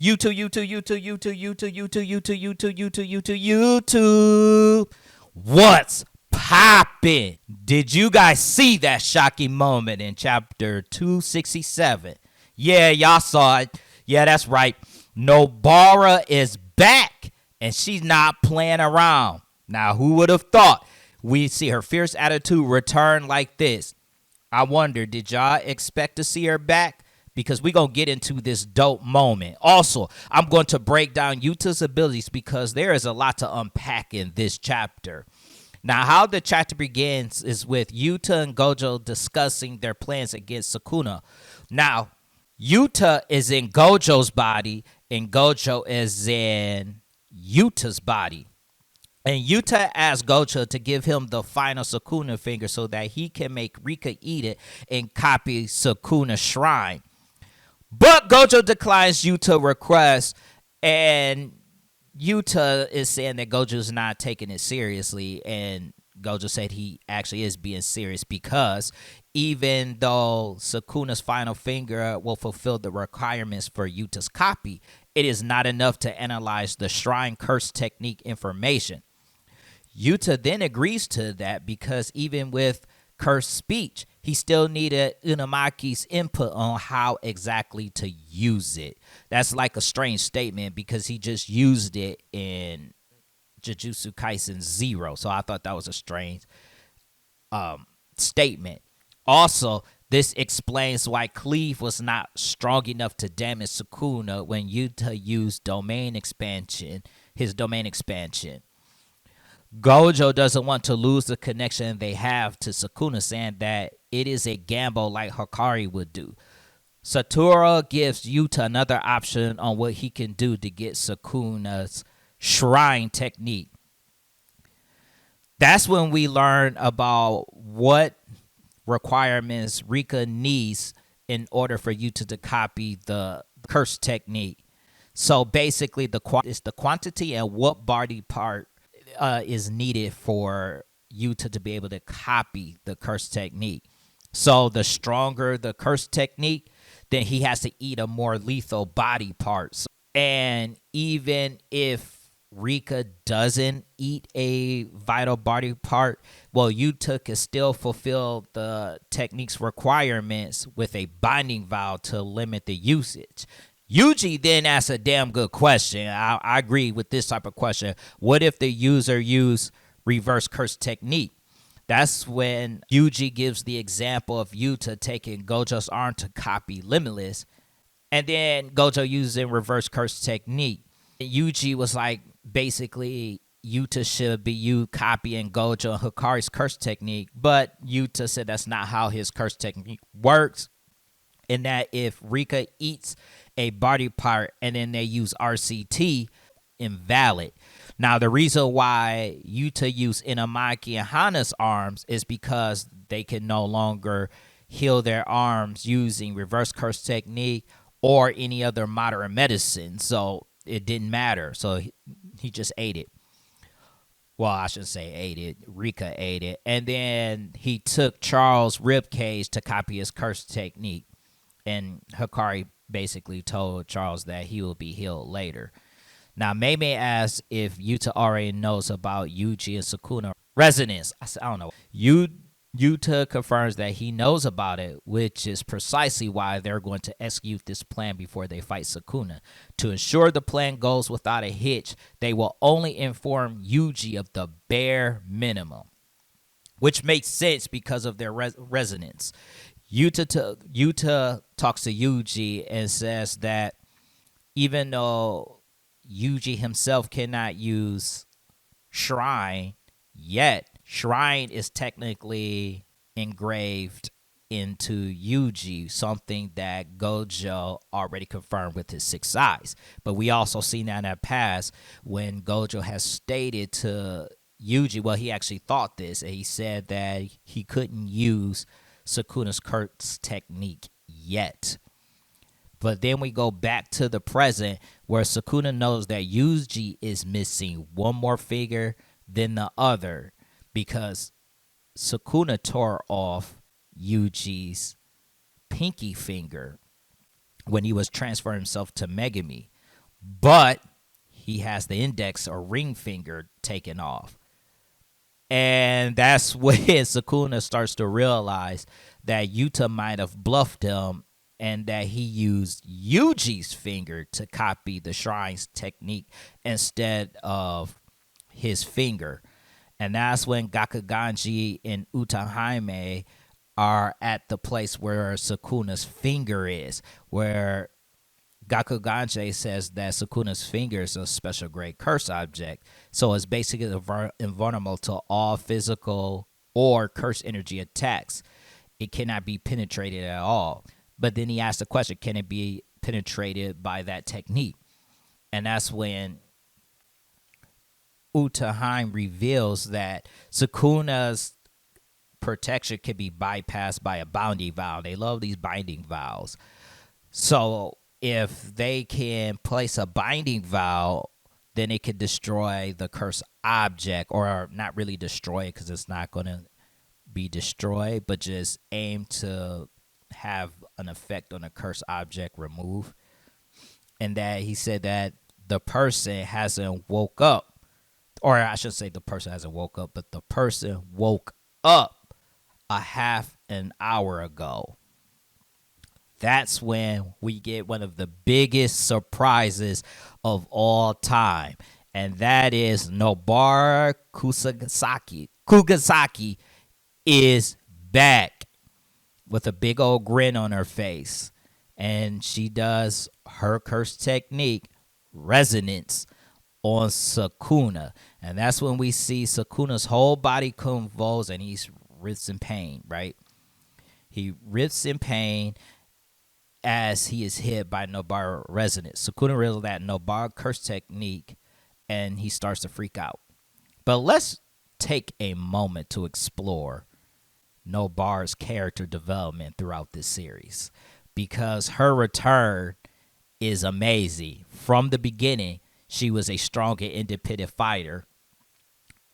YouTube. What's poppin'? Did you guys see that shocking moment in chapter 267? Yeah, y'all saw it. Yeah, that's right. Nobara is back, and she's not playing around. Now, who would have thought we'd see her fierce attitude return like this? I wonder, did y'all expect to see her back? Because we're going to get into this dope moment. Also, I'm going to break down Yuta's abilities because there is a lot to unpack in this chapter. Now, how the chapter begins is with Yuta and Gojo discussing their plans against Sukuna. Now, Yuta is in Gojo's body, and Gojo is in Yuta's body. And Yuta asks Gojo to give him the final Sukuna finger so that he can make Rika eat it and copy Sukuna's shrine. But Gojo declines Yuta's request, and Yuta is saying that Gojo's not taking it seriously, and Gojo said he actually is being serious because even though Sukuna's final finger will fulfill the requirements for Yuta's copy, it is not enough to analyze the shrine curse technique information. Yuta then agrees to that because even with cursed speech, he still needed Unamaki's input on how exactly to use it. That's like a strange statement because he just used it in Jujutsu Kaisen 0. So I thought that was a strange statement. Also, this explains why Cleave was not strong enough to damage Sukuna when Yuta used his domain expansion. Gojo doesn't want to lose the connection they have to Sukuna, saying that it is a gamble like Hikari would do. Satoru gives Yuta another option on what he can do to get Sukuna's shrine technique. That's when we learn about what requirements Rika needs in order for Yuta to copy the curse technique. So basically, it's the quantity and what body part is needed for Yuta to be able to copy the curse technique. So the stronger the curse technique, then he has to eat a more lethal body part. And even if Rika doesn't eat a vital body part, well, Yuta can still fulfill the technique's requirements with a binding vow to limit the usage. Yuji then asks a damn good question. I agree with this type of question. What if the user used reverse curse technique? That's when Yuji gives the example of Yuta taking Gojo's arm to copy Limitless, and then Gojo using reverse curse technique. Yuji was like, basically, Yuta should be you copying Gojo and Hikari's curse technique, but Yuta said that's not how his curse technique works, and that if Rika eats a body part and then they use RCT, invalid. Now, the reason why Yuta used Inamaki and Hana's arms is because they can no longer heal their arms using reverse curse technique or any other modern medicine. So it didn't matter. So he just ate it. Well, I shouldn't say ate it. Rika ate it. And then he took Charles' ribcage to copy his curse technique. And Hikari basically told Charles that he will be healed later. Now, Mei asks if Yuta already knows about Yuji and Sukuna resonance. I don't know. Yuta confirms that he knows about it, which is precisely why they're going to execute this plan before they fight Sukuna. To ensure the plan goes without a hitch, they will only inform Yuji of the bare minimum, which makes sense because of their resonance. Yuta talks to Yuji and says that even though Yuji himself cannot use Shrine yet, Shrine is technically engraved into Yuji, something that Gojo already confirmed with his 6 eyes. But we also seen that in the past when Gojo has stated to Yuji, well, he actually thought this, and he said that he couldn't use Sukuna's curse technique yet. But then we go back to the present where Sukuna knows that Yuji is missing one more figure than the other because Sukuna tore off Yuji's pinky finger when he was transferring himself to Megami. but he has the index or ring finger taken off. And that's when Sukuna starts to realize that Yuta might have bluffed him and that he used Yuji's finger to copy the shrine's technique instead of his finger. And that's when Gakuganji and Utahaime are at the place where Sukuna's finger is, where Gakuganji says that Sukuna's finger is a special grade curse object. So it's basically invulnerable to all physical or curse energy attacks. It cannot be penetrated at all. But then he asked the question, can it be penetrated by that technique? And that's when Utaheim reveals that Sukuna's protection can be bypassed by a binding vow. They love these binding vows. So if they can place a binding vow, then it could destroy the cursed object, or not really destroy it because it's not going to be destroyed, but just aim to have an effect on a cursed object removed. And that he said that the person hasn't woke up, or I should say the person hasn't woke up, but the person woke up a half an hour ago. That's when we get one of the biggest surprises of all time. And that is Nobara Kugasaki is back with a big old grin on her face. And she does her curse technique, Resonance, on Sukuna. And that's when we see Sukuna's whole body convulse and he's writhes in pain, right? He writhes in pain as he is hit by Nobara Resonance. Sukuna realizes that Nobara curse technique and he starts to freak out. But let's take a moment to explore Nobara's character development throughout this series, because her return is amazing. From the beginning, she was a strong and independent fighter,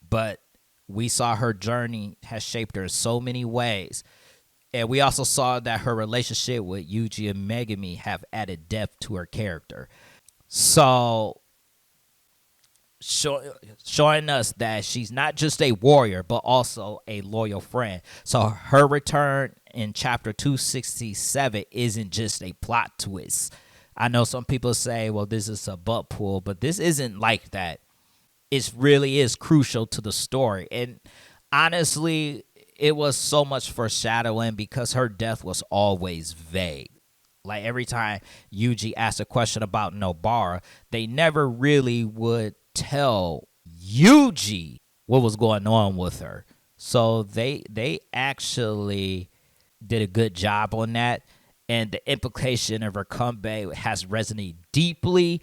but we saw her journey has shaped her in so many ways. And we also saw that her relationship with Yuji and Megumi have added depth to her character. So, showing us that she's not just a warrior, but also a loyal friend. So her return in chapter 267 isn't just a plot twist. I know some people say, well, this is a butt pull, but this isn't like that. It really is crucial to the story. And honestly, it was so much foreshadowing because her death was always vague. Like every time Yuji asked a question about Nobara, they never really would tell Yuji what was going on with her. So they actually did a good job on that. And the implication of her comeback has resonated deeply,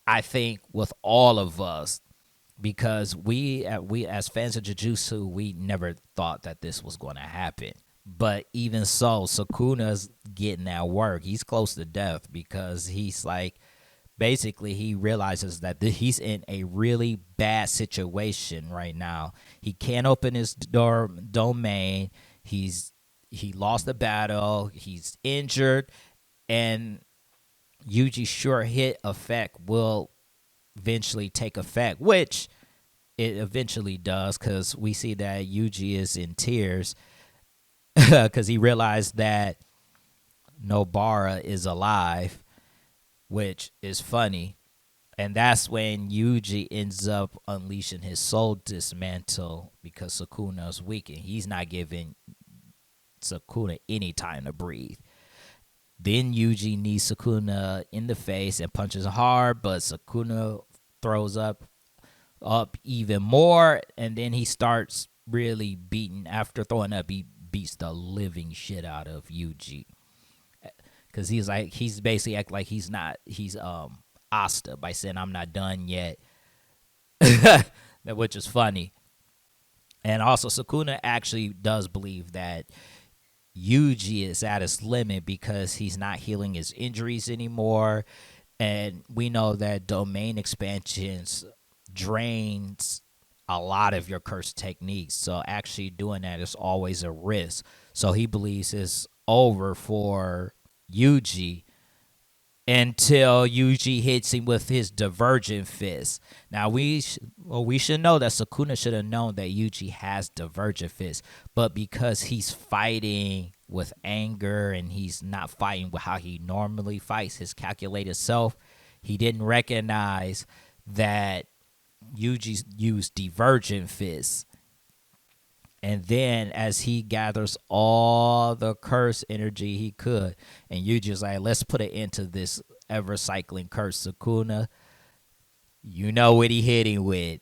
I think, with all of us. Because we as fans of Jujutsu, we never thought that this was going to happen. But even so, Sukuna's getting that work. He's close to death because he's like, basically he realizes that he's in a really bad situation right now. He can't open his domain. He lost the battle. He's injured, and Yuji's sure hit effect will eventually take effect, which it eventually does, because we see that Yuji is in tears because he realized that Nobara is alive, which is funny. And that's when Yuji ends up unleashing his soul dismantle because Sukuna is weakened. He's not giving Sukuna any time to breathe. Then Yuji knees Sukuna in the face and punches hard, but Sukuna throws up even more, and then he starts really beating. After throwing up, he beats the living shit out of Yuji, because he's basically act like he's Asta by saying I'm not done yet, which is funny. And also Sukuna actually does believe that Yuji is at his limit because he's not healing his injuries anymore. And we know that domain expansions drains a lot of your curse techniques. So actually doing that is always a risk. So he believes it's over for Yuji. until Yuji hits him with his divergent fist. Now we should know that Sukuna should have known that Yuji has divergent fist, but because he's fighting with anger and he's not fighting with how he normally fights, his calculated self, he didn't recognize that Yuji used divergent fists. And then as he gathers all the curse energy he could, and Yuji's like, let's put an end to this ever cycling curse. Sukuna, you know what he hit him with.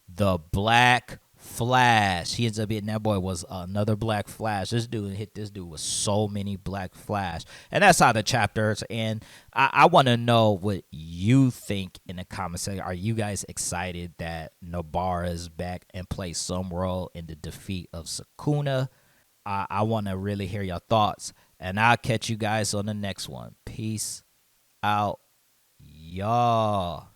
The Black Flash. He ends up hitting that boy was another Black Flash. This dude hit this dude with so many Black Flash. And that's how the chapters end. I want to know what you think in the comments section. Are you guys excited that Nobara is back and plays some role in the defeat of Sukuna? I want to really hear your thoughts. And I'll catch you guys on the next one. Peace out, y'all.